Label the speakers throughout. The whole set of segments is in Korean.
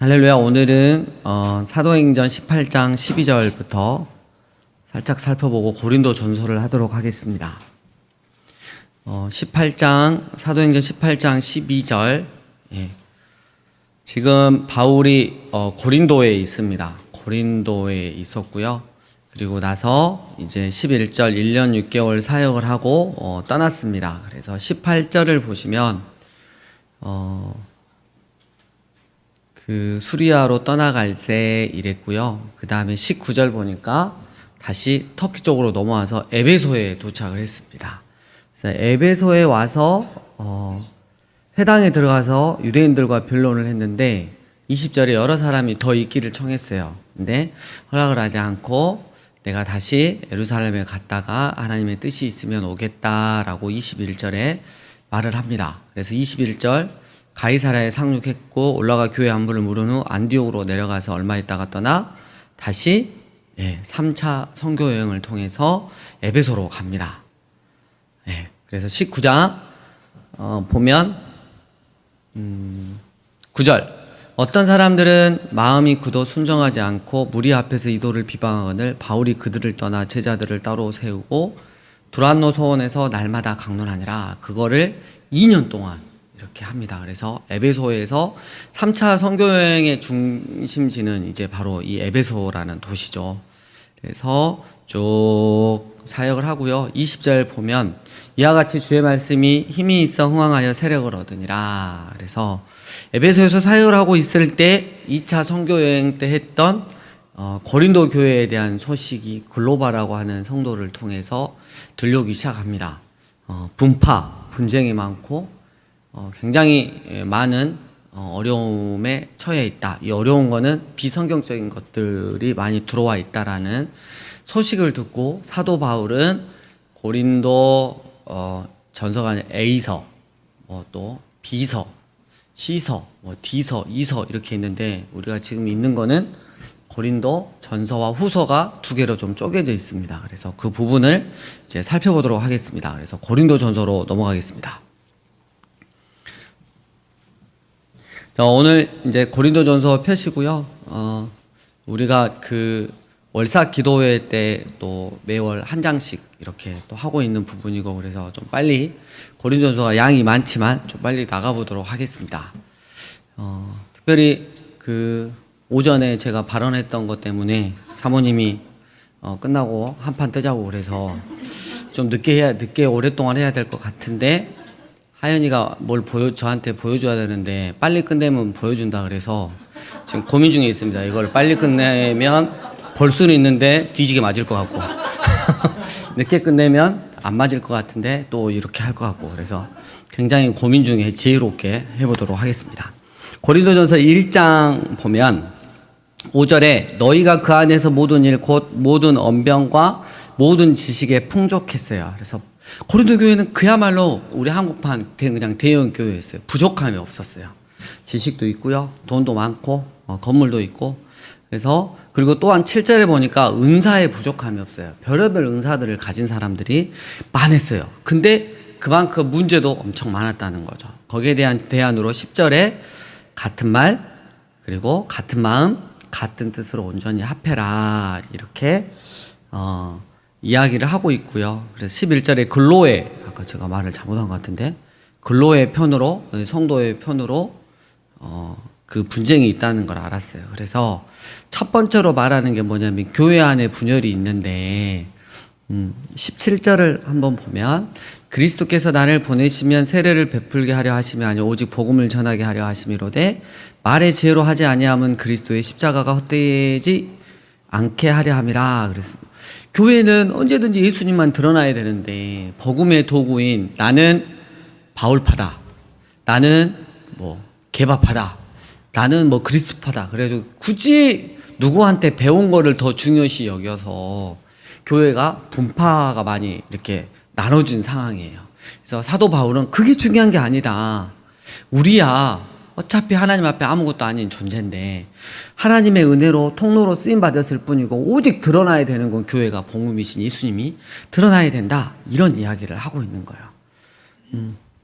Speaker 1: 할렐루야. 오늘은 사도행전 18장 12절부터 살짝 살펴보고 고린도 전서를 하도록 하겠습니다. 18장 사도행전 12절. 지금 바울이 고린도에 있습니다. 고린도에 있었고요. 그리고 나서 이제 11절 1년 6개월 사역을 하고 떠났습니다. 그래서 18절을 보시면 수리아로 떠나갈 때 이랬고요. 그 다음에 19절 보니까 다시 터키 쪽으로 넘어와서 에베소에 도착을 했습니다. 그래서 에베소에 와서 회당에 들어가서 유대인들과 변론을 했는데 20절에 여러 사람이 더 있기를 청했어요. 근데 허락을 하지 않고 내가 다시 예루살렘에 갔다가 하나님의 뜻이 있으면 오겠다라고 21절에 말을 합니다. 그래서 21절 가이사랴에 상륙했고 올라가 교회 안부를 물은 후 안디옥으로 내려가서 얼마 있다가 떠나 다시 3차 선교 여행을 통해서 에베소로 갑니다. 그래서 19장 보면 9절 어떤 사람들은 마음이 굳어 순정하지 않고 무리 앞에서 이도를 비방하거늘 바울이 그들을 떠나 제자들을 따로 세우고 두란노 소원에서 날마다 강론하니라. 그거를 2년 동안 이렇게 합니다. 그래서 에베소에서 3차 선교여행의 중심지는 이제 바로 이 에베소라는 도시죠. 그래서 쭉 사역을 하고요. 20절 보면 이와 같이 주의 말씀이 힘이 있어 흥왕하여 세력을 얻으니라. 그래서 에베소에서 사역을 하고 있을 때 2차 선교여행 때 했던 고린도 교회에 대한 소식이 글로바라고 하는 성도를 통해서 들려오기 시작합니다. 분쟁이 많고 굉장히 많은 어려움에 처해 있다. 이 어려운 거는 비성경적인 것들이 많이 들어와 있다라는 소식을 듣고 사도 바울은 고린도 전서가 아니라 A서, 또 B서, C서, D서, E서 이렇게 있는데 우리가 지금 있는 거는 고린도 전서와 후서가 두 개로 좀 쪼개져 있습니다. 그래서 그 부분을 이제 살펴보도록 하겠습니다. 그래서 고린도 전서로 넘어가겠습니다. 오늘 이제 고린도전서 펴시고요. 우리가 그 월사 기도회 때 또 매월 한 장씩 이렇게 또 하고 있는 부분이고 그래서 좀 빨리 고린도전서가 양이 많지만 좀 빨리 나가보도록 하겠습니다. 특별히 그 오전에 제가 발언했던 것 때문에 사모님이 끝나고 한판 뜨자고 그래서 좀 늦게 오랫동안 해야 될 것 같은데 하연이가 뭘 저한테 보여줘야 되는데 빨리 끝내면 보여준다 그래서 지금 고민 중에 있습니다. 이걸 빨리 끝내면 볼 수는 있는데 뒤지게 맞을 것 같고 늦게 끝내면 안 맞을 것 같은데 또 이렇게 할 것 같고 그래서 굉장히 고민 중에 지혜롭게 해보도록 하겠습니다. 고린도전서 1장 보면 5절에 너희가 그 안에서 모든 일 곧 모든 언변과 모든 지식에 풍족했어요. 그래서 고린도 교회는 그야말로 우리 한국판 그냥 대형 교회였어요. 부족함이 없었어요. 지식도 있고요. 돈도 많고 건물도 있고 그래서 그리고 또한 7절에 보니까 은사에 부족함이 없어요. 별의별 은사들을 가진 사람들이 많았어요. 근데 그만큼 문제도 엄청 많았다는 거죠. 거기에 대한 대안으로 10절에 같은 말 그리고 같은 마음 같은 뜻으로 온전히 합해라 이렇게 이야기를 하고 있고요. 그래서 11절에 글로에 아까 제가 말을 잘못한 것 같은데 글로의 편으로 성도의 편으로 그 분쟁이 있다는 걸 알았어요. 그래서 첫 번째로 말하는 게 뭐냐면 교회 안에 분열이 있는데 17절을 한번 보면 그리스도께서 나를 보내시면 세례를 베풀게 하려 하심이 아니요 오직 복음을 전하게 하려 하심이로되 말의 지혜로 하지 아니함은 그리스도의 십자가가 헛되지 않게 하려 함이라. 그래서 교회는 언제든지 예수님만 드러나야 되는데 복음의 도구인 나는 바울파다, 나는 개바파다, 나는 그리스파다. 그래서 굳이 누구한테 배운 거를 더 중요시 여겨서 교회가 분파가 많이 이렇게 나눠진 상황이에요. 그래서 사도 바울은 그게 중요한 게 아니다. 우리야 어차피 하나님 앞에 아무것도 아닌 존재인데 하나님의 은혜로 통로로 쓰임 받았을 뿐이고 오직 드러나야 되는 건 교회가 복음이신 예수님이 드러나야 된다. 이런 이야기를 하고 있는 거예요.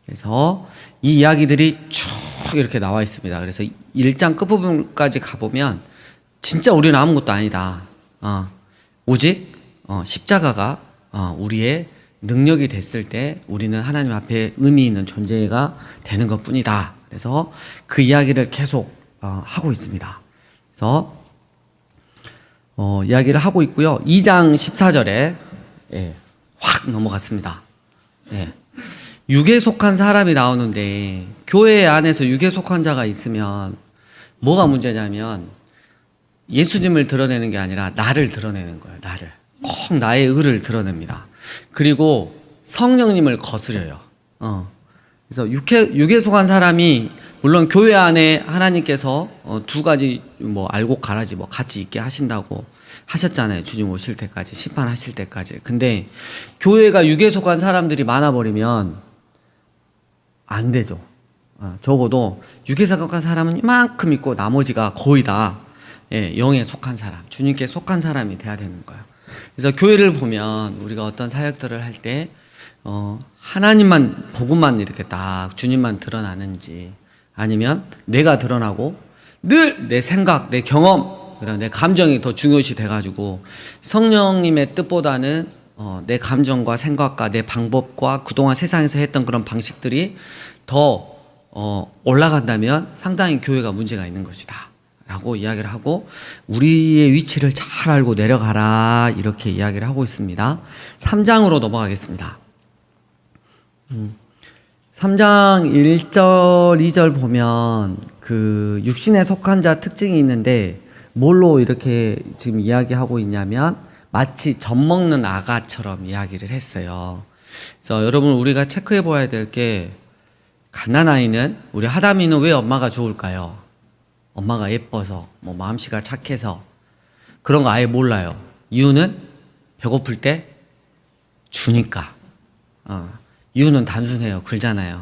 Speaker 1: 그래서 이 이야기들이 쭉 이렇게 나와 있습니다. 그래서 1장 끝부분까지 가보면 진짜 우리는 아무것도 아니다. 오직 십자가가 우리의 능력이 됐을 때 우리는 하나님 앞에 의미 있는 존재가 되는 것뿐이다. 그래서 그 이야기를 계속 하고 있습니다. 그래서 이야기를 하고 있고요. 2장 14절에 확 넘어갔습니다. 육에 속한 사람이 나오는데 교회 안에서 육에 속한 자가 있으면 뭐가 문제냐면 예수님을 드러내는 게 아니라 나를 드러내는 거예요. 나를. 꼭 나의 의를 드러냅니다. 그리고 성령님을 거스려요. 그래서 육에 속한 사람이 물론 교회 안에 하나님께서 두 가지 알곡 가라지 같이 있게 하신다고 하셨잖아요. 주님 오실 때까지, 심판하실 때까지. 근데 교회가 육에 속한 사람들이 많아버리면 안 되죠. 적어도 육에 속한 사람은 이만큼 있고 나머지가 거의 다 영에 속한 사람, 주님께 속한 사람이 돼야 되는 거예요. 그래서 교회를 보면 우리가 어떤 사역들을 할 때 하나님만 복음만 이렇게 딱 주님만 드러나는지 아니면 내가 드러나고 늘 내 생각, 내 경험, 내 감정이 더 중요시 돼가지고 성령님의 뜻보다는 내 감정과 생각과 내 방법과 그동안 세상에서 했던 그런 방식들이 더 올라간다면 상당히 교회가 문제가 있는 것이다 라고 이야기를 하고 우리의 위치를 잘 알고 내려가라 이렇게 이야기를 하고 있습니다. 3장으로 넘어가겠습니다. 3장 1절 2절 보면 그 육신에 속한 자 특징이 있는데 뭘로 이렇게 지금 이야기하고 있냐면 마치 젖 먹는 아가처럼 이야기를 했어요. 그래서 여러분 우리가 체크해 봐야 될 게 갓난아이는 우리 하담이는 왜 엄마가 좋을까요? 엄마가 예뻐서 마음씨가 착해서 그런 거 아예 몰라요. 이유는 배고플 때 주니까. 이유는 단순해요. 굴잖아요.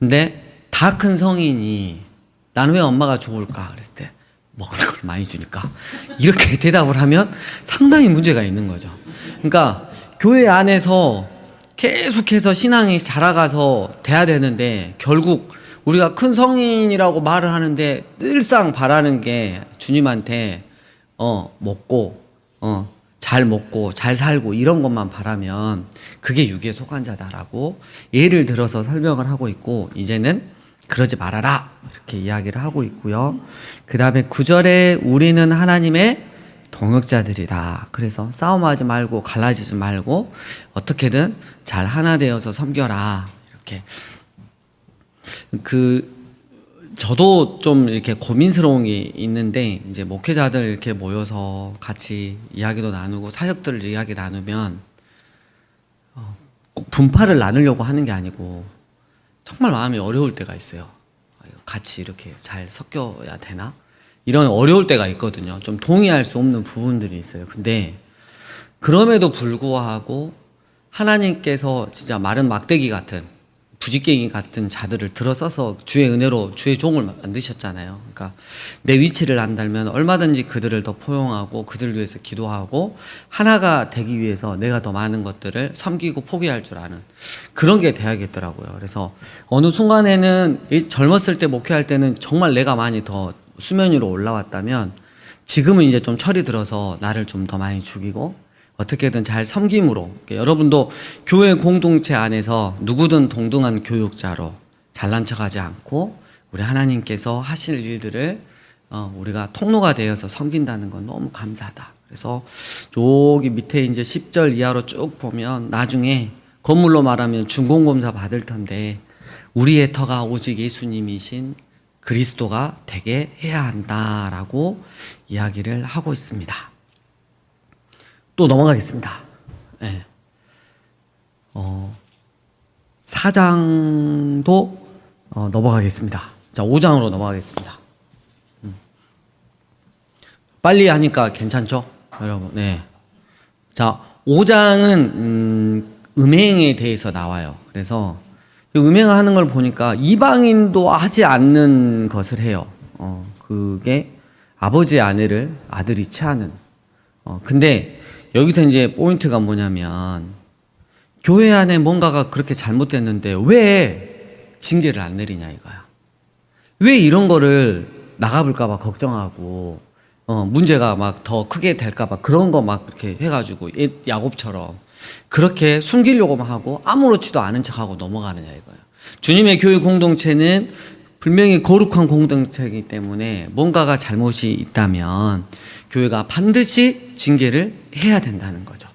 Speaker 1: 근데 다 큰 성인이 난 왜 엄마가 좋을까? 그랬을 때 먹을 걸 많이 주니까. 이렇게 대답을 하면 상당히 문제가 있는 거죠. 그러니까 교회 안에서 계속해서 신앙이 자라가서 돼야 되는데 결국 우리가 큰 성인이라고 말을 하는데 늘상 바라는 게 주님한테 잘 먹고 잘 살고 이런 것만 바라면 그게 육에 속한 자다라고 예를 들어서 설명을 하고 있고 이제는 그러지 말아라 이렇게 이야기를 하고 있고요. 그 다음에 9절에 우리는 하나님의 동역자들이다. 그래서 싸움하지 말고 갈라지지 말고 어떻게든 잘 하나 되어서 섬겨라 이렇게. 저도 좀 이렇게 고민스러운 게 있는데 이제 목회자들 이렇게 모여서 같이 이야기도 나누고 사역들을 이야기 나누면 꼭 분파를 나누려고 하는 게 아니고 정말 마음이 어려울 때가 있어요. 같이 이렇게 잘 섞여야 되나? 이런 어려울 때가 있거든요. 좀 동의할 수 없는 부분들이 있어요. 근데 그럼에도 불구하고 하나님께서 진짜 마른 막대기 같은 부지깽이 같은 자들을 들어서서 주의 은혜로 주의 종을 만드셨잖아요. 그러니까 내 위치를 안다면 얼마든지 그들을 더 포용하고 그들을 위해서 기도하고 하나가 되기 위해서 내가 더 많은 것들을 섬기고 포기할 줄 아는 그런 게 돼야겠더라고요. 그래서 어느 순간에는 젊었을 때 목회할 때는 정말 내가 많이 더 수면 위로 올라왔다면 지금은 이제 좀 철이 들어서 나를 좀 더 많이 죽이고 어떻게든 잘 섬김으로 여러분도 교회 공동체 안에서 누구든 동등한 교육자로 잘난 척하지 않고 우리 하나님께서 하실 일들을 우리가 통로가 되어서 섬긴다는 건 너무 감사하다. 그래서 여기 밑에 이제 10절 이하로 쭉 보면 나중에 건물로 말하면 준공검사 받을 텐데 우리의 터가 오직 예수님이신 그리스도가 되게 해야 한다라고 이야기를 하고 있습니다. 또 넘어가겠습니다. 네. 4장도 넘어가겠습니다. 자, 5장으로 넘어가겠습니다. 빨리 하니까 괜찮죠? 여러분, 네. 자, 5장은 음행에 대해서 나와요. 그래서 음행을 하는 걸 보니까 이방인도 하지 않는 것을 해요. 그게 아버지의 아내를 아들이 취하는. 근데 여기서 이제 포인트가 뭐냐면 교회 안에 뭔가가 그렇게 잘못됐는데 왜 징계를 안 내리냐 이거야. 왜 이런 거를 나가볼까봐 걱정하고 문제가 막 더 크게 될까봐 그런 거 막 이렇게 해가지고 야곱처럼 그렇게 숨기려고만 하고 아무렇지도 않은 척하고 넘어가느냐 이거예요. 주님의 교회 공동체는 분명히 거룩한 공동체이기 때문에 뭔가가 잘못이 있다면 교회가 반드시 징계를 해야 된다는 거죠.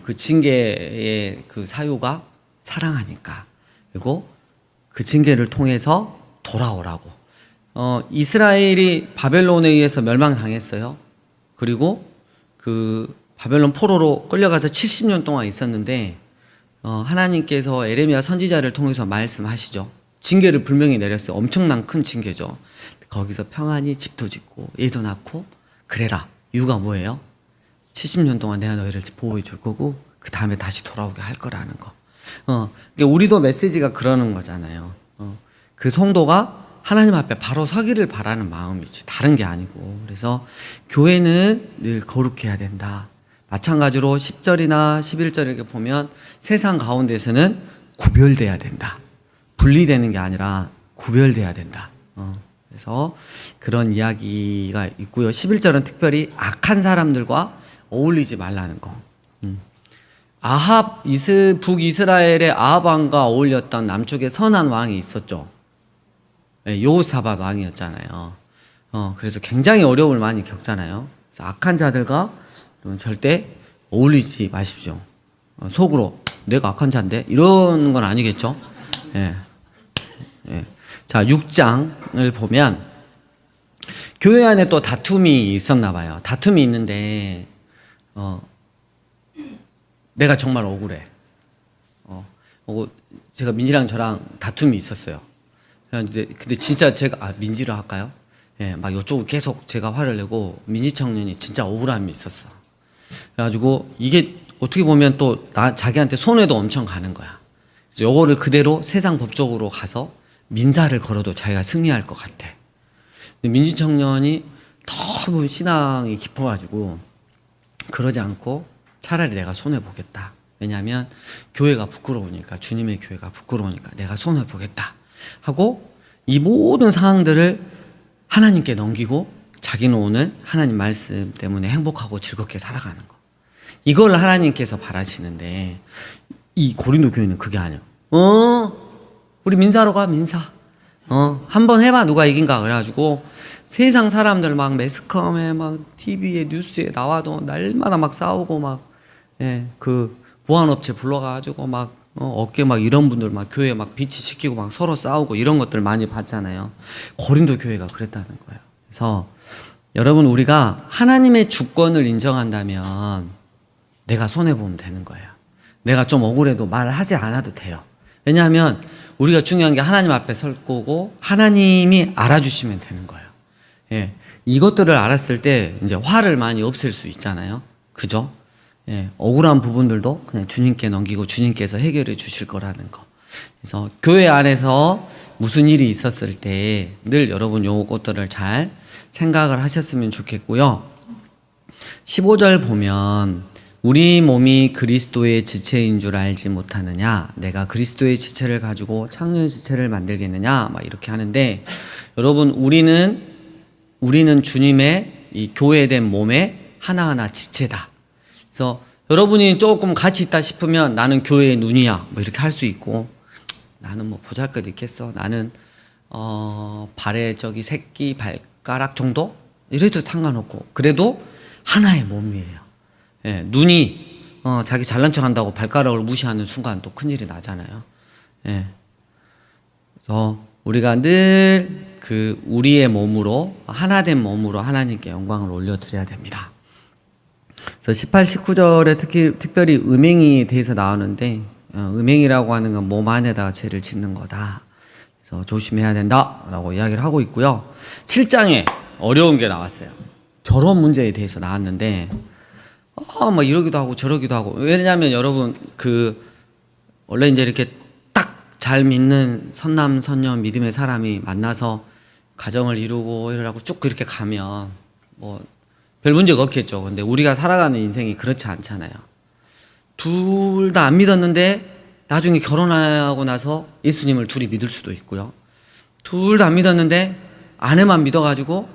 Speaker 1: 그 징계의 그 사유가 사랑하니까. 그리고 그 징계를 통해서 돌아오라고. 이스라엘이 바벨론에 의해서 멸망당했어요. 그리고 그 바벨론 포로로 끌려가서 70년 동안 있었는데 하나님께서 에레미야 선지자를 통해서 말씀하시죠. 징계를 분명히 내렸어요. 엄청난 큰 징계죠. 거기서 평안히 집도 짓고 애도 낳고 그래라. 이유가 뭐예요? 70년 동안 내가 너희를 보호해 줄 거고 그 다음에 다시 돌아오게 할 거라는 거. 그러니까 우리도 메시지가 그러는 거잖아요. 그 성도가 하나님 앞에 바로 서기를 바라는 마음이지 다른 게 아니고. 그래서 교회는 늘 거룩해야 된다. 마찬가지로 10절이나 11절 이렇게 보면 세상 가운데서는 구별돼야 된다. 분리되는 게 아니라 구별돼야 된다. 그래서 그런 이야기가 있고요. 11절은 특별히 악한 사람들과 어울리지 말라는 거. 아합, 북이스라엘의 아합 왕과 어울렸던 남쪽에 선한 왕이 있었죠. 여호사밧 왕이었잖아요. 그래서 굉장히 어려움을 많이 겪잖아요. 그래서 악한 자들과 절대 어울리지 마십시오. 속으로 내가 악한 자인데 이런 건 아니겠죠. 예. 자, 6장을 보면 교회 안에 또 다툼이 있었나 봐요. 다툼이 있는데 내가 정말 억울해. 제가 민지랑 저랑 다툼이 있었어요. 근데 진짜 제가 민지로 할까요? 예, 막 이쪽으로 계속 제가 화를 내고 민지 청년이 진짜 억울함이 있었어. 그래가지고 이게 어떻게 보면 또 자기한테 손해도 엄청 가는 거야. 그래서 요거를 그대로 세상 법적으로 가서 민사를 걸어도 자기가 승리할 것 같아. 근데 민지 청년이 너무 신앙이 깊어가지고 그러지 않고 차라리 내가 손해 보겠다. 왜냐하면 교회가 부끄러우니까, 주님의 교회가 부끄러우니까 내가 손해 보겠다 하고 이 모든 상황들을 하나님께 넘기고 자기는 오늘 하나님 말씀 때문에 행복하고 즐겁게 살아가는 거. 이걸 하나님께서 바라시는데 이 고린도 교회는 그게 아니에요. 우리 민사로 가, 민사. 한번 해봐, 누가 이긴가. 그래가지고 세상 사람들 막 매스컴에 막 TV에 뉴스에 나와도 날마다 막 싸우고 막, 그 보안업체 불러가지고 막 어깨 막 이런 분들 막 교회 막 비치시키고 막 서로 싸우고 이런 것들 많이 봤잖아요. 고린도 교회가 그랬다는 거예요. 그래서 여러분, 우리가 하나님의 주권을 인정한다면 내가 손해보면 되는 거예요. 내가 좀 억울해도 말하지 않아도 돼요. 왜냐하면 우리가 중요한 게 하나님 앞에 설 거고 하나님이 알아주시면 되는 거예요. 예. 이것들을 알았을 때 이제 화를 많이 없앨 수 있잖아요. 그죠? 예. 억울한 부분들도 그냥 주님께 넘기고 주님께서 해결해 주실 거라는 거. 그래서 교회 안에서 무슨 일이 있었을 때 늘 여러분 요것들을 잘 생각을 하셨으면 좋겠고요. 15절 보면 우리 몸이 그리스도의 지체인 줄 알지 못하느냐, 내가 그리스도의 지체를 가지고 창녀의 지체를 만들겠느냐, 막 이렇게 하는데, 여러분 우리는 주님의 이 교회된 몸의 하나하나 지체다. 그래서 여러분이 조금 가치 있다 싶으면 나는 교회의 눈이야, 뭐 이렇게 할 수 있고, 나는 뭐 보잘것 있겠어, 나는 발에 저기 새끼 발가락 정도 이래도 상관없고, 그래도 하나의 몸이에요. 예, 눈이 자기 잘난 척 한다고 발가락을 무시하는 순간 또 큰일이 나잖아요. 예. 그래서 우리가 늘 그 우리의 몸으로, 하나된 몸으로 하나님께 영광을 올려드려야 됩니다. 그래서 18, 19절에 특별히 음행에 대해서 나오는데, 음행이라고 하는 건 몸 안에다가 죄를 짓는 거다. 그래서 조심해야 된다라고 이야기를 하고 있고요. 7장에 어려운 게 나왔어요. 결혼 문제에 대해서 나왔는데, 막 이러기도 하고 저러기도 하고. 왜냐하면 여러분, 원래 이제 이렇게 딱 잘 믿는 선남, 선녀, 믿음의 사람이 만나서 가정을 이루고 이러라고 쭉 그렇게 가면 뭐 별 문제가 없겠죠. 근데 우리가 살아가는 인생이 그렇지 않잖아요. 둘 다 안 믿었는데 나중에 결혼하고 나서 예수님을 둘이 믿을 수도 있고요. 둘 다 믿었는데 아내만 믿어가지고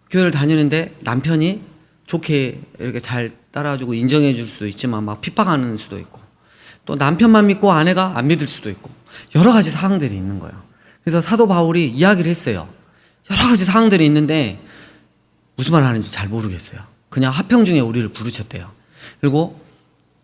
Speaker 1: 교회를 다니는데 남편이 좋게 이렇게 잘 따라주고 인정해 줄 수도 있지만 막 핍박하는 수도 있고, 또 남편만 믿고 아내가 안 믿을 수도 있고, 여러 가지 상황들이 있는 거예요. 그래서 사도 바울이 이야기를 했어요. 여러 가지 상황들이 있는데 무슨 말 하는지 잘 모르겠어요. 그냥 화평 중에 우리를 부르셨대요. 그리고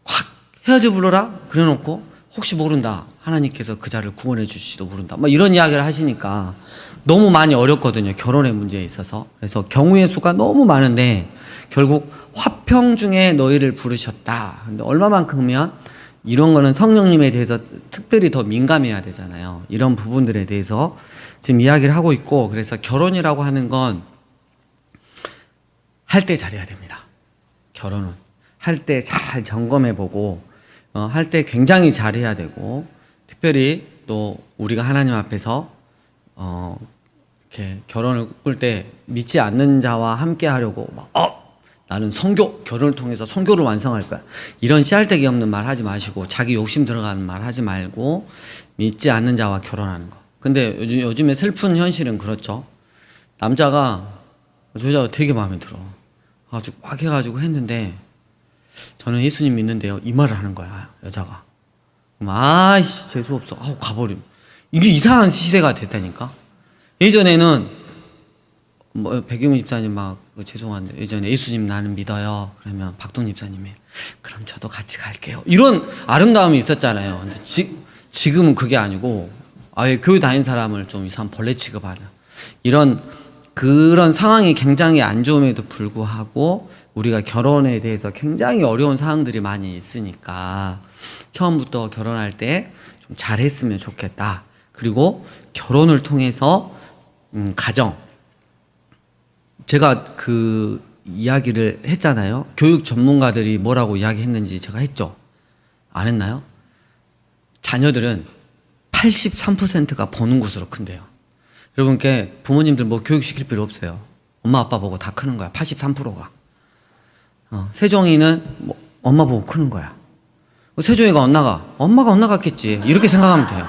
Speaker 1: 확 헤어져 불러라 그래 놓고 혹시 모른다, 하나님께서 그 자를 구원해 주실지도 모른다, 뭐 이런 이야기를 하시니까 너무 많이 어렵거든요, 결혼의 문제에 있어서. 그래서 경우의 수가 너무 많은데 결국 화평 중에 너희를 부르셨다. 근데 얼마만큼이면 이런 거는 성령님에 대해서 특별히 더 민감해야 되잖아요. 이런 부분들에 대해서 지금 이야기를 하고 있고, 그래서 결혼이라고 하는 건 할 때 잘해야 됩니다. 결혼은 할 때 잘 점검해 보고 할 때 굉장히 잘해야 되고, 특별히 또 우리가 하나님 앞에서 이렇게 결혼을 꿀 때 믿지 않는 자와 함께 하려고 나는 결혼을 통해서 선교를 완성할 거야, 이런 씨알데기 없는 말 하지 마시고, 자기 욕심 들어가는 말 하지 말고 믿지 않는 자와 결혼하는 거. 근데 요즘에 슬픈 현실은 그렇죠. 남자가 저 여자가 되게 마음에 들어 가지고 막 해가지고 했는데 저는 예수님 믿는데요, 이 말을 하는 거야, 여자가. 그럼 아이씨 재수없어 하고 가버림. 이게 이상한 시대가 됐다니까. 예전에는 뭐 백유민 집사님 막 죄송한데 예전에 예수님 나는 믿어요 그러면 박동 집사님이 그럼 저도 같이 갈게요, 이런 아름다움이 있었잖아요. 근데 지금은 그게 아니고 아예 교회 다니는 사람을 좀 이상한 벌레 취급하는 그런 상황이 굉장히 안 좋음에도 불구하고 우리가 결혼에 대해서 굉장히 어려운 상황들이 많이 있으니까 처음부터 결혼할 때 좀 잘했으면 좋겠다. 그리고 결혼을 통해서 가정, 제가 그 이야기를 했잖아요. 교육 전문가들이 뭐라고 이야기했는지 제가 했죠? 안 했나요? 자녀들은 83%가 보는 곳으로 큰대요. 여러분께 부모님들 뭐 교육시킬 필요 없어요. 엄마 아빠 보고 다 크는 거야. 83%가. 세종이는 뭐 엄마 보고 크는 거야. 세종이가 엇나가. 엄마가 엇나갔겠지. 이렇게 생각하면 돼요.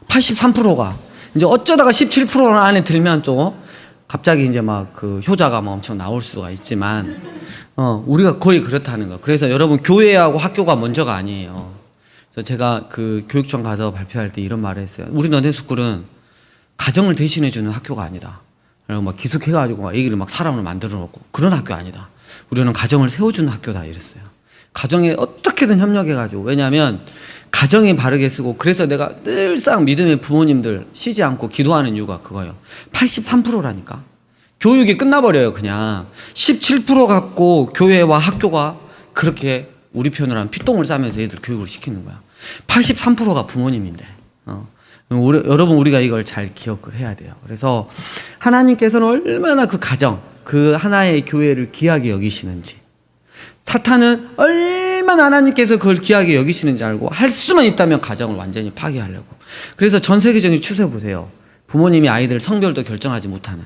Speaker 1: 83%가. 이제 어쩌다가 17% 안에 들면 좀 갑자기 이제 막 그 효자가 막 엄청 나올 수가 있지만, 우리가 거의 그렇다는 거. 그래서 여러분 교회하고 학교가 먼저가 아니에요. 그래서 제가 그 교육청 가서 발표할 때 이런 말을 했어요. 우리 너네스쿨은 가정을 대신해주는 학교가 아니다. 그리고 막 기숙해가지고 막 애기를 막 사람을 만들어 놓고 그런 학교 아니다. 우리는 가정을 세워주는 학교다 이랬어요. 가정에 어떻게든 협력해가지고, 왜냐하면 가정이 바르게 쓰고, 그래서 내가 늘상 믿음의 부모님들 쉬지 않고 기도하는 이유가 그거예요. 83%라니까. 교육이 끝나버려요. 그냥 17% 갖고 교회와 학교가 그렇게 우리 편으로 하면 피똥을 싸면서 애들 교육을 시키는 거야. 83%가 부모님인데. 여러분 우리가 이걸 잘 기억을 해야 돼요. 그래서 하나님께서는 얼마나 그 가정, 그 하나의 교회를 귀하게 여기시는지, 사탄은 얼마나 하나님께서 그걸 귀하게 여기시는지 알고 할 수만 있다면 가정을 완전히 파괴하려고. 그래서 전 세계적인 추세 보세요. 부모님이 아이들 성별도 결정하지 못하는,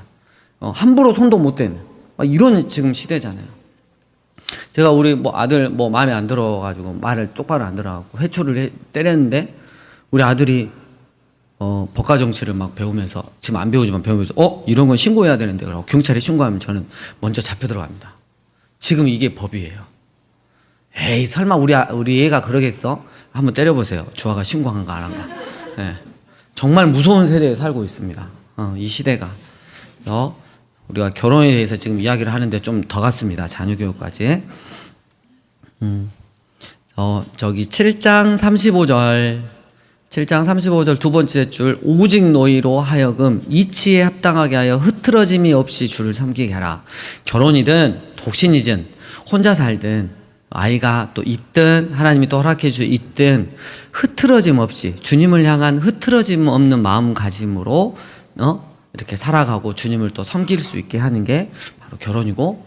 Speaker 1: 함부로 손도 못 대는 이런 지금 시대잖아요. 제가 우리 뭐 아들 뭐 마음에 안 들어가지고 말을 똑바로 안 들어가고 회초를 때렸는데, 우리 아들이 법과 정치를 막 배우면서, 지금 안 배우지만 배우면서 이런 건 신고해야 되는데 그러고 경찰에 신고하면 저는 먼저 잡혀 들어갑니다. 지금 이게 법이에요. 에이 설마 우리 애가 그러겠어? 한번 때려보세요. 주아가 신고한가 안 한가. 네. 정말 무서운 세대에 살고 있습니다. 이 시대가. 그래서 우리가 결혼에 대해서 지금 이야기를 하는데 좀 더 갔습니다. 자녀 교육까지. 저기 7장 35절 두 번째 줄, 오직 너희로 하여금 이치에 합당하게 하여 흐트러짐이 없이 주를 섬기게 하라. 결혼이든 독신이든 혼자 살든 아이가 또 있든 하나님이 또 허락해 주 있든 흐트러짐 없이, 주님을 향한 흐트러짐 없는 마음가짐으로 이렇게 살아가고 주님을 또 섬길 수 있게 하는 게 바로 결혼이고,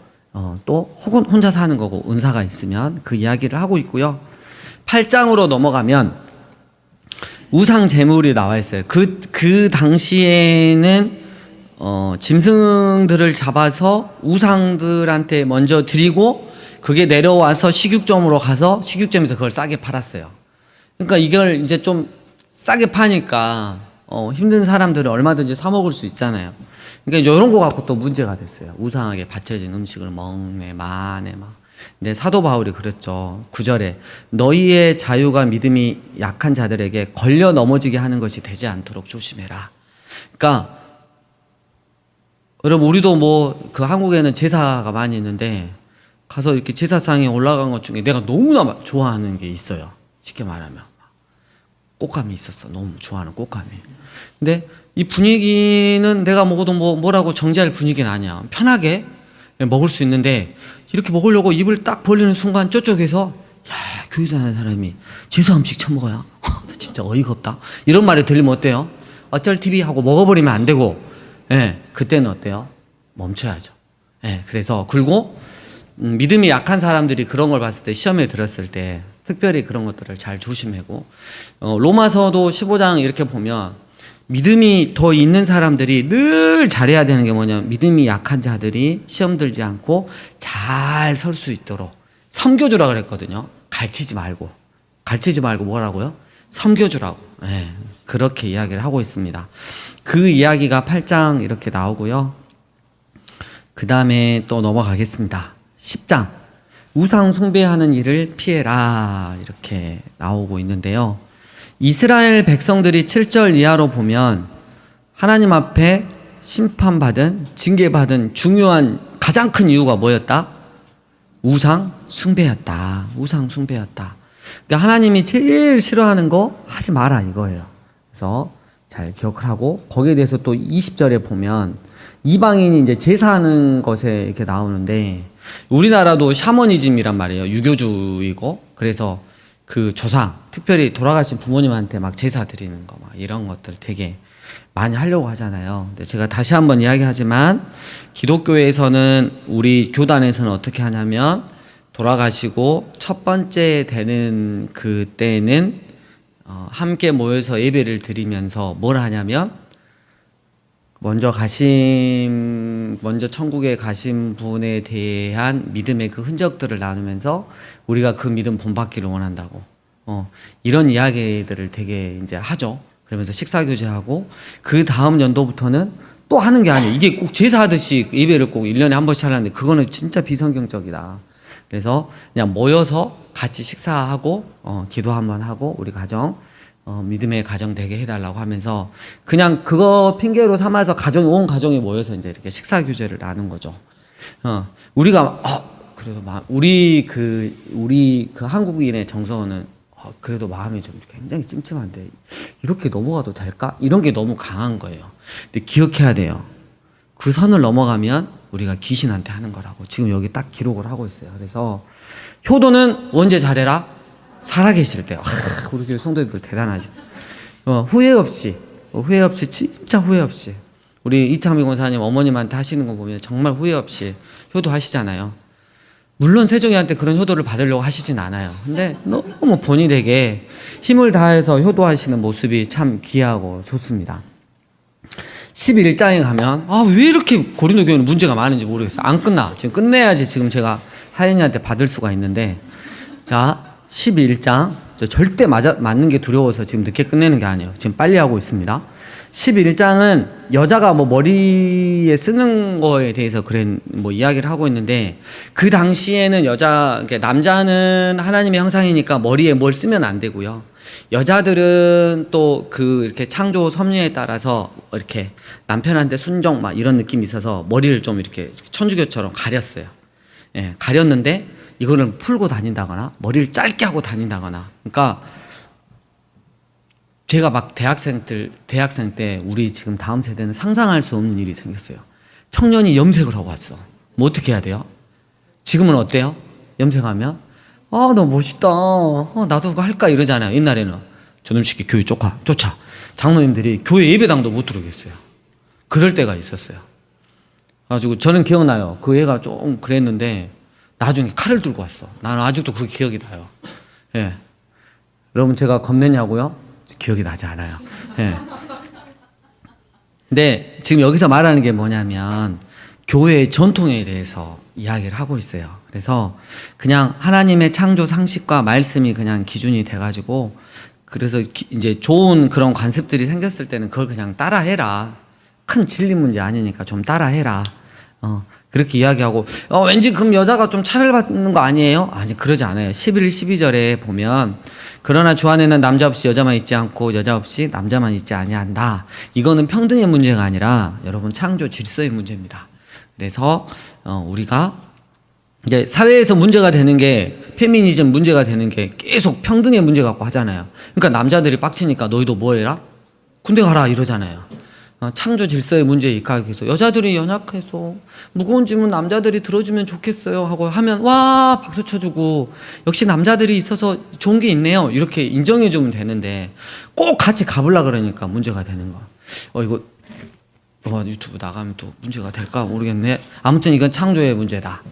Speaker 1: 또 혹은 혼자 사는 거고, 은사가 있으면 그 이야기를 하고 있고요. 8장으로 넘어가면 우상 제물이 나와 있어요. 그 당시에는 짐승들을 잡아서 우상들한테 먼저 드리고 그게 내려와서 식육점으로 가서 식육점에서 그걸 싸게 팔았어요. 그러니까 이걸 이제 좀 싸게 파니까 힘든 사람들은 얼마든지 사 먹을 수 있잖아요. 그러니까 이런 거 갖고 또 문제가 됐어요. 우상하게 바쳐진 음식을 먹네 마네 막. 근데 사도 바울이 그랬죠. 9절에 너희의 자유가 믿음이 약한 자들에게 걸려 넘어지게 하는 것이 되지 않도록 조심해라. 그러니까 여러분 우리도 뭐 그 한국에는 제사가 많이 있는데 가서 이렇게 제사상에 올라간 것 중에 내가 너무나 좋아하는 게 있어요. 쉽게 말하면 꽃감이 있었어. 너무 좋아하는 꽃감이. 근데 이 분위기는 내가 먹어도 뭐라고 정지할 분위기는 아니야. 편하게 먹을 수 있는데 이렇게 먹으려고 입을 딱 벌리는 순간 저쪽에서 야 교회 다니는 사람이 제사 음식 처먹어야 진짜 어이가 없다 이런 말이 들리면 어때요? 어쩔 TV 하고 먹어버리면 안 되고 그때는 어때요? 멈춰야죠. 그래서 그리고 믿음이 약한 사람들이 그런 걸 봤을 때 시험에 들었을 때 특별히 그런 것들을 잘 조심하고 로마서도 15장 이렇게 보면 믿음이 더 있는 사람들이 늘 잘해야 되는 게 뭐냐면 믿음이 약한 자들이 시험 들지 않고 잘 설 수 있도록 섬겨주라 그랬거든요. 가르치지 말고 뭐라고요? 섬겨주라고. 그렇게 이야기를 하고 있습니다. 그 이야기가 8장 이렇게 나오고요. 그 다음에 또 넘어가겠습니다. 10장 우상 숭배하는 일을 피해라 이렇게 나오고 있는데요. 이스라엘 백성들이 7절 이하로 보면 하나님 앞에 심판받은 징계받은 중요한 가장 큰 이유가 뭐였다? 우상 숭배였다. 우상 숭배였다. 그러니까 하나님이 제일 싫어하는 거 하지 마라 이거예요. 그래서 잘 기억을 하고 거기에 대해서 또 20절에 보면 이방인이 이제 제사하는 것에 이렇게 나오는데 우리나라도 샤머니즘이란 말이에요. 유교주의고 그래서 그 조상 특별히 돌아가신 부모님한테 막 제사 드리는 거 막 이런 것들 되게 많이 하려고 하잖아요. 근데 제가 다시 한번 이야기하지만 기독교에서는 우리 교단에서는 어떻게 하냐면 돌아가시고 첫 번째 되는 그때는 함께 모여서 예배를 드리면서 뭘 하냐면 먼저 천국에 가신 분에 대한 믿음의 그 흔적들을 나누면서 우리가 그 믿음 본받기를 원한다고. 이런 이야기들을 되게 이제 하죠. 그러면서 식사교제하고 그 다음 연도부터는 또 하는 게 아니에요. 이게 꼭 제사하듯이 예배를 꼭 1년에 한 번씩 하려는데 그거는 진짜 비성경적이다. 그래서 그냥 모여서 같이 식사하고 기도 한번 하고 우리 가정 믿음의 가정 되게 해달라고 하면서 그냥 그거 핑계로 삼아서 온 가정이 모여서 이제 이렇게 식사 교제를 나눈 거죠. 우리가 그래도 우리 그 한국인의 정서는 그래도 마음이 좀 굉장히 찜찜한데 이렇게 넘어가도 될까? 이런 게 너무 강한 거예요. 근데 기억해야 돼요. 그 선을 넘어가면 우리가 귀신한테 하는 거라고 지금 여기 딱 기록을 하고 있어요. 그래서 효도는 언제 잘해라? 살아계실 때. 우리 교회 성도님들 대단하죠. 후회 없이 진짜 후회 없이 우리 이창미 권사님 어머님한테 하시는 거 보면 정말 후회 없이 효도하시잖아요. 물론 세종이한테 그런 효도를 받으려고 하시진 않아요. 근데 너무 본인에게 힘을 다해서 효도하시는 모습이 참 귀하고 좋습니다. 11장에 가면 왜 이렇게 고린도 교회는 문제가 많은지 모르겠어요. 안 끝나. 지금 끝내야지 지금 제가 하연이한테 받을 수가 있는데 자 11장 절대 맞는 게 두려워서 지금 늦게 끝내는 게 아니에요. 지금 빨리 하고 있습니다. 11장은 여자가 뭐 머리에 쓰는 거에 대해서 이야기를 하고 있는데 그 당시에는 남자는 하나님의 형상이니까 머리에 뭘 쓰면 안 되고요. 여자들은 또 이렇게 창조 섭리에 따라서 이렇게 남편한테 순종 막 이런 느낌이 있어서 머리를 좀 이렇게 천주교처럼 가렸어요. 가렸는데 이거를 풀고 다닌다거나 머리를 짧게 하고 다닌다거나 그러니까 제가 막 대학생 때 우리 지금 다음 세대는 상상할 수 없는 일이 생겼어요. 청년이 염색을 하고 왔어. 뭐 어떻게 해야 돼요? 지금은 어때요? 염색하면 너 멋있다. 나도 그거 할까 이러잖아요. 옛날에는 저놈 새끼 교회 쫓아. 장로님들이 교회 예배당도 못 들어오겠어요. 그럴 때가 있었어요. 그래가지고 저는 기억나요. 그 애가 좀 그랬는데 나중에 칼을 들고 왔어. 나는 아직도 그 기억이 나요. 여러분 제가 겁내냐고요? 기억이 나지 않아요. 근데 지금 여기서 말하는 게 뭐냐면 교회의 전통에 대해서 이야기를 하고 있어요. 그래서 그냥 하나님의 창조 상식과 말씀이 그냥 기준이 돼가지고, 그래서 이제 좋은 그런 관습들이 생겼을 때는 그걸 그냥 따라해라. 큰 진리 문제 아니니까 좀 따라해라. 그렇게 이야기하고, 왠지 그럼 여자가 좀 차별받는 거 아니에요? 아니, 그러지 않아요. 11, 12절에 보면, 그러나 주 안에는 남자 없이 여자만 있지 않고 여자 없이 남자만 있지 아니한다. 이거는 평등의 문제가 아니라 여러분 창조 질서의 문제입니다. 그래서 우리가 이제 사회에서 문제가 되는 게, 페미니즘 문제가 되는 게 계속 평등의 문제 갖고 하잖아요. 그러니까 남자들이 빡치니까 너희도 뭐 해라? 군대 가라 이러잖아요. 창조 질서의 문제에 입각해서 여자들이 연약해서 무거운 짐은 남자들이 들어주면 좋겠어요 하고 하면 와 박수 쳐주고, 역시 남자들이 있어서 좋은 게 있네요 이렇게 인정해주면 되는데, 꼭 같이 가보려 그러니까 문제가 되는 거야. 이거 유튜브 나가면 또 문제가 될까 모르겠네. 아무튼 이건 창조의 문제다.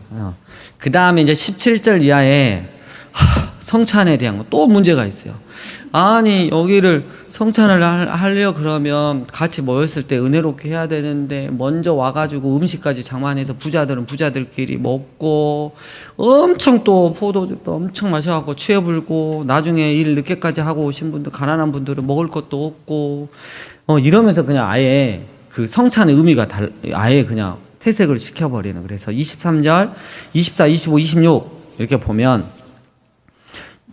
Speaker 1: 그 다음에 이제 17절 이하에 성찬에 대한 거 또 문제가 있어요. 아니 여기를 성찬을 하려 그러면 같이 모였을 때 은혜롭게 해야 되는데, 먼저 와가지고 음식까지 장만해서 부자들은 부자들끼리 먹고, 엄청 또 포도주도 엄청 마셔갖고 취해불고, 나중에 일 늦게까지 하고 오신 분들, 가난한 분들은 먹을 것도 없고, 이러면서 그냥 아예 그 성찬의 의미가 아예 그냥 퇴색을 시켜버리는. 그래서 23절, 24, 25, 26 이렇게 보면,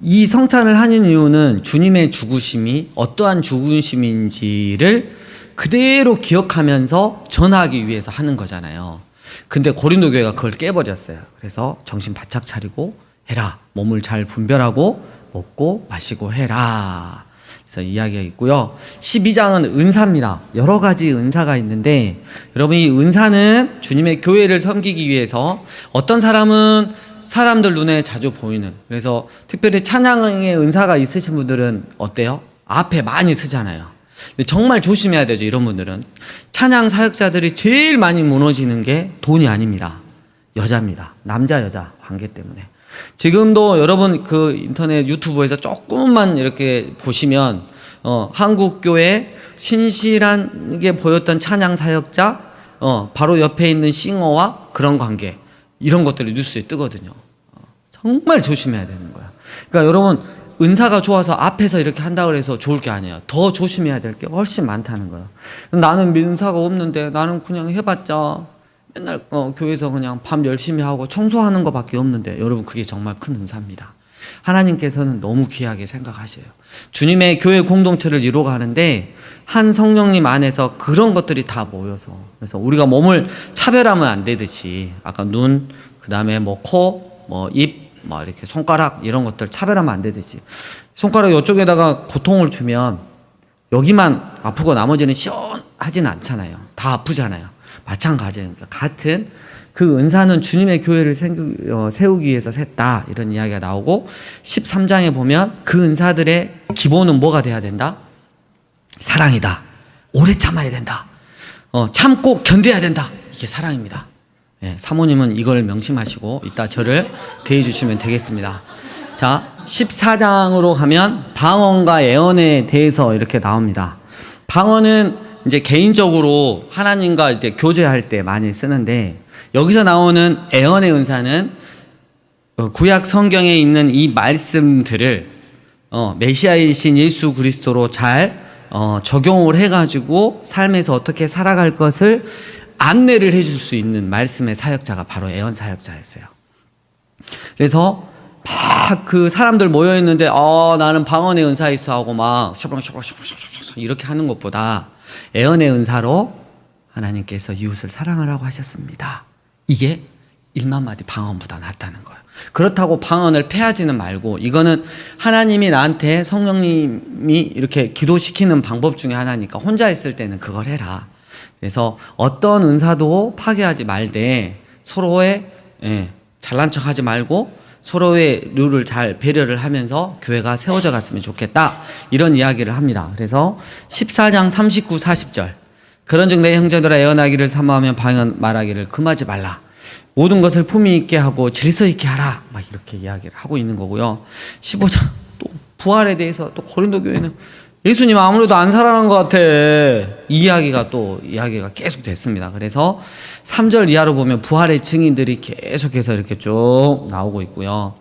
Speaker 1: 이 성찬을 하는 이유는 주님의 죽으심이 어떠한 죽으심인지를 그대로 기억하면서 전하기 위해서 하는 거잖아요. 근데 고린도 교회가 그걸 깨버렸어요. 그래서 정신 바짝 차리고 해라. 몸을 잘 분별하고 먹고 마시고 해라. 그래서 이야기가 있고요. 12장은 은사입니다. 여러 가지 은사가 있는데, 여러분 이 은사는 주님의 교회를 섬기기 위해서, 어떤 사람은 사람들 눈에 자주 보이는, 그래서 특별히 찬양의 은사가 있으신 분들은 어때요? 앞에 많이 쓰잖아요. 근데 정말 조심해야 되죠. 이런 분들은 찬양 사역자들이 제일 많이 무너지는 게 돈이 아닙니다. 여자입니다. 남자 여자 관계 때문에. 지금도 여러분 그 인터넷 유튜브에서 조금만 이렇게 보시면 한국 교회 신실하게 보였던 찬양 사역자, 바로 옆에 있는 싱어와 그런 관계, 이런 것들이 뉴스에 뜨거든요. 정말 조심해야 되는 거야. 그러니까 여러분 은사가 좋아서 앞에서 이렇게 한다고 해서 좋을 게 아니에요. 더 조심해야 될 게 훨씬 많다는 거예요. 나는 은사가 없는데 나는 그냥 해봤자 맨날 교회에서 그냥 밤 열심히 하고 청소하는 것밖에 없는데, 여러분 그게 정말 큰 은사입니다. 하나님께서는 너무 귀하게 생각하셔요. 주님의 교회 공동체를 이루어가는데 한 성령님 안에서 그런 것들이 다 모여서, 그래서 우리가 몸을 차별하면 안 되듯이, 아까 눈, 그 다음에 뭐 코, 뭐 입, 뭐 이렇게 손가락 이런 것들 차별하면 안 되듯이, 손가락 이쪽에다가 고통을 주면 여기만 아프고 나머지는 시원하지는 않잖아요. 다 아프잖아요. 마찬가지예요. 같은 그 은사는 주님의 교회를 세우기 위해서 샜다, 이런 이야기가 나오고, 13장에 보면 그 은사들의 기본은 뭐가 돼야 된다? 사랑이다. 오래 참아야 된다. 참고 견뎌야 된다. 이게 사랑입니다. 예, 사모님은 이걸 명심하시고 이따 저를 대해 주시면 되겠습니다. 자, 14장으로 가면 방언과 예언에 대해서 이렇게 나옵니다. 방언은 이제 개인적으로 하나님과 이제 교제할 때 많이 쓰는데, 여기서 나오는 예언의 은사는 구약 성경에 있는 이 말씀들을 메시아이신 예수 그리스도로 잘 적용을 해가지고 삶에서 어떻게 살아갈 것을 안내를 해줄 수 있는 말씀의 사역자가 바로 예언 사역자였어요. 그래서 막 그 사람들 모여 있는데 나는 방언의 은사 있어 하고 막 이렇게 하는 것보다 예언의 은사로 하나님께서 이웃을 사랑하라고 하셨습니다. 이게 1만 마디 방언보다 낫다는 거예요. 그렇다고 방언을 패하지는 말고, 이거는 하나님이 나한테 성령님이 이렇게 기도시키는 방법 중에 하나니까 혼자 있을 때는 그걸 해라. 그래서 어떤 은사도 파괴하지 말되 서로의 잘난 척 하지 말고 서로의 룰을 잘 배려를 하면서 교회가 세워져 갔으면 좋겠다, 이런 이야기를 합니다. 그래서 14장 39, 40절, 그런즉 내 형제들아 예언하기를 사모하면 방언 말하기를 금하지 말라. 모든 것을 품위 있게 하고 질서 있게 하라. 막 이렇게 이야기를 하고 있는 거고요. 15장 또 부활에 대해서 또 고린도 교회는 예수님 아무래도 안 살아난 것 같아. 이 이야기가 계속 됐습니다. 그래서 3절 이하로 보면 부활의 증인들이 계속해서 이렇게 쭉 나오고 있고요.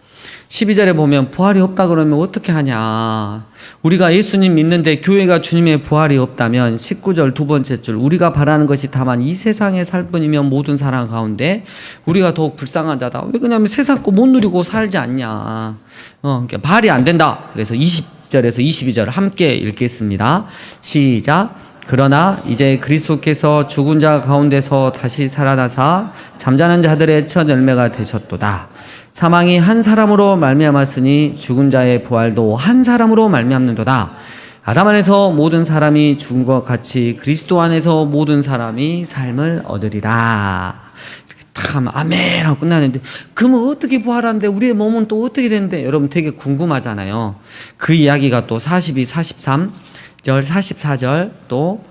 Speaker 1: 12절에 보면 부활이 없다 그러면 어떻게 하냐. 우리가 예수님 믿는데 교회가 주님의 부활이 없다면 19절 두 번째 줄 우리가 바라는 것이 다만 이 세상에 살 뿐이면 모든 사람 가운데 우리가 더욱 불쌍한 자다. 왜 그러냐면 세상 거 못 누리고 살지 않냐. 그러니까 말이 안 된다. 그래서 20절에서 22절 함께 읽겠습니다. 시작. 그러나 이제 그리스도께서 죽은 자 가운데서 다시 살아나사 잠자는 자들의 첫 열매가 되셨도다. 사망이 한 사람으로 말미암았으니 죽은 자의 부활도 한 사람으로 말미암는도다. 아담 안에서 모든 사람이 죽은 것 같이 그리스도 안에서 모든 사람이 삶을 얻으리라. 이렇게 딱 하면 아멘 하고 끝나는데, 그러면 어떻게 부활하는데 우리의 몸은 또 어떻게 되는데? 여러분 되게 궁금하잖아요. 그 이야기가 또 42, 43절, 44절 또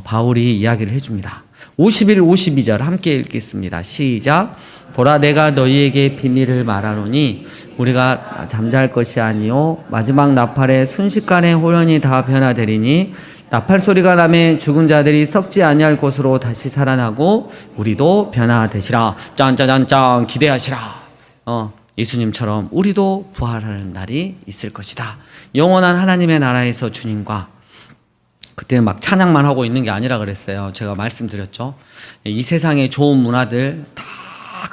Speaker 1: 바울이 이야기를 해줍니다. 51, 52절 함께 읽겠습니다. 시작. 보라 내가 너희에게 비밀을 말하노니 우리가 잠잘 것이 아니요 마지막 나팔에 순식간에 호련히 다 변화되리니 나팔 소리가 나매 죽은 자들이 썩지 아니할 곳으로 다시 살아나고 우리도 변화되시라. 짠짜잔짠 기대하시라. 예수님처럼 우리도 부활하는 날이 있을 것이다. 영원한 하나님의 나라에서 주님과, 그때 막 찬양만 하고 있는 게 아니라 그랬어요. 제가 말씀드렸죠. 이 세상의 좋은 문화들 다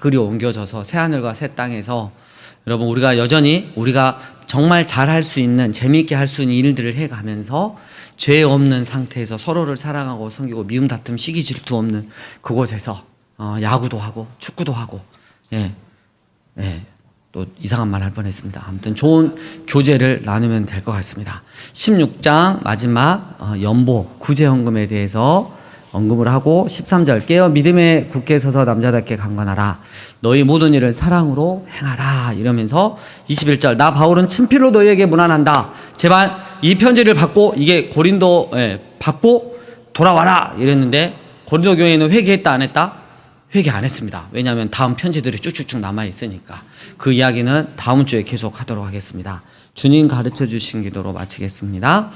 Speaker 1: 그리 옮겨져서 새하늘과 새 땅에서 여러분 우리가 여전히 우리가 정말 잘할 수 있는, 재미있게 할 수 있는 일들을 해가면서 죄 없는 상태에서 서로를 사랑하고 섬기고 미움 다툼 시기 질투 없는 그곳에서 야구도 하고 축구도 하고 또 이상한 말 할 뻔했습니다. 아무튼 좋은 교제를 나누면 될 것 같습니다. 16장 마지막 연보 구제헌금에 대해서 언급을 하고 13절 깨어 믿음에 굳게 서서 남자답게 강건하라. 너희 모든 일을 사랑으로 행하라. 이러면서 21절 나 바울은 친필로 너희에게 문안한다. 제발 이 편지를 받고 이게 고린도에 받고 돌아와라 이랬는데 고린도 교회는 회개했다 안 했다? 회개 안 했습니다. 왜냐하면 다음 편지들이 쭉쭉쭉 남아 있으니까. 그 이야기는 다음 주에 계속 하도록 하겠습니다. 주님 가르쳐 주신 기도로 마치겠습니다.